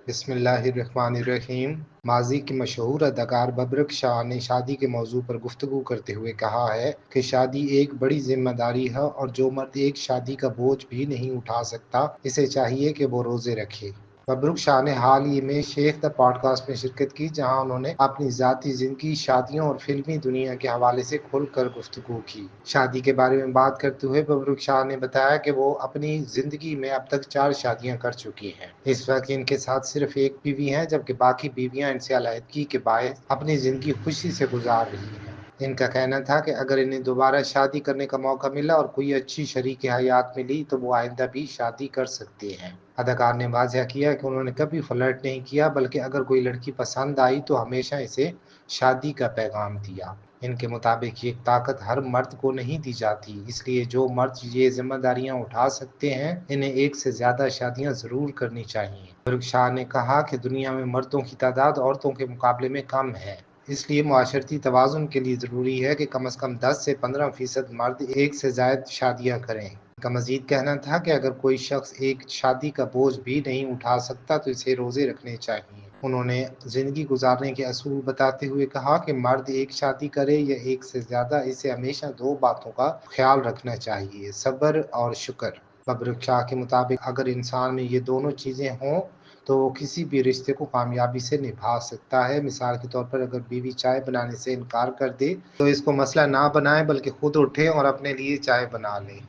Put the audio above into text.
बिस्मिल्लाहिर्रहमानिर्रहीम। माजी की मशहूर अदाकार बबरक शाह ने शादी के मौजू पर गुफ्तगू करते हुए कहा है कि शादी एक बड़ी जिम्मेदारी है और जो मर्द एक शादी का बोझ भी नहीं उठा सकता इसे चाहिए कि वो रोजे रखे। बबरुक शाह ने हाल ही में शेख द पॉडकास्ट में शिरकत की, जहां उन्होंने अपनी ज़ाती ज़िंदगी, शादियों और फिल्मी दुनिया के हवाले से खुलकर गुफ्तगू की। शादी के बारे में बात करते हुए बबरुक शाह ने बताया कि वो अपनी ज़िंदगी में अब तक 4 शादियां कर चुकी हैं। इस वक्त इनके साथ सिर्फ एक बीवी है, जबकि बाकी बीवियां इनसे अलहदगी के बायस अपनी ज़िंदगी खुशी से गुजार रही हैं। इनका कहना था कि अगर इन्हें दोबारा शादी करने का मौका मिला और कोई अच्छी शरीक हयात मिली तो वो आइंदा भी शादी कर सकते हैं। अदाकार ने वाज़ह किया कि उन्होंने कभी फ्लर्ट नहीं किया, बल्कि अगर कोई लड़की पसंद आई तो हमेशा इसे शादी का पैगाम दिया। इनके मुताबिक ये ताकत हर मर्द को नहीं दी जाती, इसलिए जो मर्द ये जिम्मेदारियां उठा सकते हैं इन्हें एक से ज्यादा शादियां जरूर करनी चाहिए। फारूक शाह ने कहा कि दुनिया में मर्दों की तादाद औरतों के मुकाबले में कम है, इसलिए मुआशरती तवाज़ुन के लिए ज़रूरी है कि कम से कम 10 से 15% मर्द एक से ज़ायद शादियां करें। का मजीद कहना था कि अगर कोई शख्स एक शादी का बोझ भी नहीं उठा सकता तो इसे रोजे रखने चाहिए। उन्होंने जिंदगी गुजारने के असूल बताते हुए कहा कि मर्द एक शादी करे या एक से ज्यादा, इसे हमेशा 2 बातों का ख्याल रखना चाहिए, सब्र और शुक्र। बबरुख शाह के मुताबिक अगर इंसान में ये दोनों चीजें हों तो वो किसी भी रिश्ते को कामयाबी से निभा सकता है। मिसाल के तौर पर अगर बीवी चाय बनाने से इनकार कर दे तो इसको मसला ना बनाए, बल्कि खुद उठे और अपने लिए चाय बना ले।